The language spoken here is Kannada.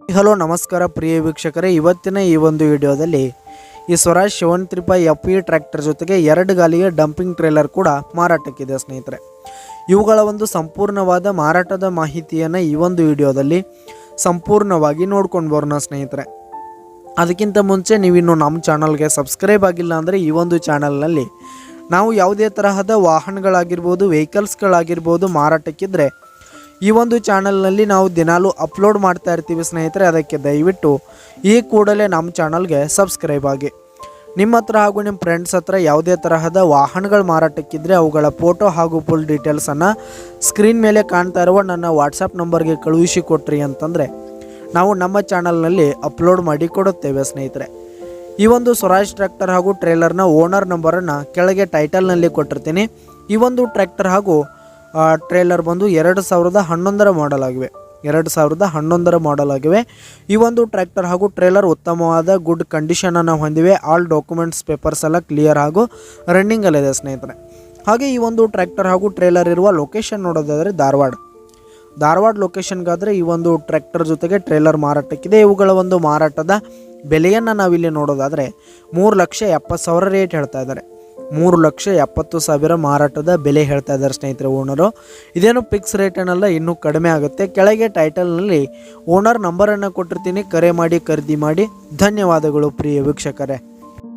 ಹಲೋ ನಮಸ್ಕಾರ ಪ್ರಿಯ ವೀಕ್ಷಕರೇ, ಇವತ್ತಿನ ಈ ಒಂದು ವಿಡಿಯೋದಲ್ಲಿ ಈ ಸ್ವರಾಜ್ 735 FE ಟ್ರ್ಯಾಕ್ಟರ್ ಜೊತೆಗೆ 2 ಗಾಲಿಯ ಡಂಪಿಂಗ್ ಟ್ರೇಲರ್ ಕೂಡ ಮಾರಾಟಕ್ಕಿದೆ ಸ್ನೇಹಿತರೆ. ಇವುಗಳ ಒಂದು ಸಂಪೂರ್ಣವಾದ ಮಾರಾಟದ ಮಾಹಿತಿಯನ್ನು ಈ ಒಂದು ವಿಡಿಯೋದಲ್ಲಿ ಸಂಪೂರ್ಣವಾಗಿ ನೋಡ್ಕೊಂಡು ಬರೋಣ ಸ್ನೇಹಿತರೆ. ಅದಕ್ಕಿಂತ ಮುಂಚೆ ನೀವಿನ್ನು ನಮ್ಮ ಚಾನಲ್ಗೆ ಸಬ್ಸ್ಕ್ರೈಬ್ ಆಗಿಲ್ಲ ಅಂದರೆ ಈ ಒಂದು ಚಾನಲ್ನಲ್ಲಿ ನಾವು ಯಾವುದೇ ತರಹದ ವಾಹನಗಳಾಗಿರ್ಬೋದು, ವೆಹಿಕಲ್ಸ್ಗಳಾಗಿರ್ಬೋದು ಮಾರಾಟಕ್ಕಿದ್ರೆ ಈ ಒಂದು ಚಾನಲ್ನಲ್ಲಿ ನಾವು ದಿನಾಲೂ ಅಪ್ಲೋಡ್ ಮಾಡ್ತಾ ಇರ್ತೀವಿ ಸ್ನೇಹಿತರೆ. ಅದಕ್ಕೆ ದಯವಿಟ್ಟು ಈ ಕೂಡಲೇ ನಮ್ಮ ಚಾನಲ್ಗೆ ಸಬ್ಸ್ಕ್ರೈಬ್ ಆಗಿ. ನಿಮ್ಮ ಹತ್ರ ಹಾಗೂ ನಿಮ್ಮ ಫ್ರೆಂಡ್ಸ್ ಹತ್ರ ಯಾವುದೇ ತರಹದ ವಾಹನಗಳು ಮಾರಾಟಕ್ಕಿದ್ರೆ ಅವುಗಳ ಫೋಟೋ ಹಾಗೂ ಫುಲ್ ಡೀಟೇಲ್ಸನ್ನು ಸ್ಕ್ರೀನ್ ಮೇಲೆ ಕಾಣ್ತಾ ಇರುವ ನನ್ನ ವಾಟ್ಸಪ್ ನಂಬರ್ಗೆ ಕಳುಹಿಸಿ ಕೊಟ್ರಿ ಅಂತಂದರೆ ನಾವು ನಮ್ಮ ಚಾನಲ್ನಲ್ಲಿ ಅಪ್ಲೋಡ್ ಮಾಡಿ ಕೊಡುತ್ತೇವೆ ಸ್ನೇಹಿತರೆ. ಈ ಒಂದು ಸ್ವರಾಜ್ ಟ್ರ್ಯಾಕ್ಟರ್ ಹಾಗೂ ಟ್ರೇಲರ್ನ ಓನರ್ ನಂಬರನ್ನು ಕೆಳಗೆ ಟೈಟಲ್ನಲ್ಲಿ ಕೊಟ್ಟಿರ್ತೀನಿ. ಈ ಒಂದು ಟ್ರ್ಯಾಕ್ಟರ್ ಹಾಗೂ ಟ್ರೇಲರ್ ಬಂದು 2011 ಮಾಡಲ್ ಆಗಿವೆ. 2011 ಮಾಡಲ್ ಆಗಿವೆ. ಈ ಒಂದು ಟ್ರ್ಯಾಕ್ಟರ್ ಹಾಗೂ ಟ್ರೇಲರ್ ಉತ್ತಮವಾದ ಗುಡ್ ಕಂಡೀಷನನ್ನು ಹೊಂದಿವೆ. ಆಲ್ ಡಾಕ್ಯುಮೆಂಟ್ಸ್ ಪೇಪರ್ಸ್ ಎಲ್ಲ ಕ್ಲಿಯರ್ ಹಾಗೂ ರನ್ನಿಂಗಲ್ಲಿದೆ ಸ್ನೇಹಿತರೆ. ಹಾಗೆ ಈ ಒಂದು ಟ್ರ್ಯಾಕ್ಟರ್ ಹಾಗೂ ಟ್ರೇಲರ್ ಇರುವ ಲೊಕೇಶನ್ ನೋಡೋದಾದರೆ ಧಾರವಾಡ ಲೊಕೇಶನ್ಗಾದರೆ ಈ ಒಂದು ಟ್ರ್ಯಾಕ್ಟರ್ ಜೊತೆಗೆ ಟ್ರೇಲರ್ ಮಾರಾಟಕ್ಕಿದೆ. ಇವುಗಳ ಒಂದು ಮಾರಾಟದ ಬೆಲೆಯನ್ನು ನಾವಿಲ್ಲಿ ನೋಡೋದಾದರೆ 3,70,000 ರೇಟ್ ಹೇಳ್ತಾ ಇದ್ದಾರೆ. 3,70,000 ಮಾರಾಟದ ಬೆಲೆ ಹೇಳ್ತಾ ಇದ್ದಾರೆ ಸ್ನೇಹಿತರೆ ಓನರು. ಇದೇನು ಫಿಕ್ಸ್ ರೇಟ್ ಏನಲ್ಲ, ಇನ್ನೂ ಕಡಿಮೆ ಆಗುತ್ತೆ. ಕೆಳಗೆ ಟೈಟಲ್ನಲ್ಲಿ ಓನರ್ ನಂಬರನ್ನು ಕೊಟ್ಟಿರ್ತೀನಿ, ಕರೆ ಮಾಡಿ ಖರೀದಿ ಮಾಡಿ. ಧನ್ಯವಾದಗಳು ಪ್ರಿಯ ವೀಕ್ಷಕರೇ.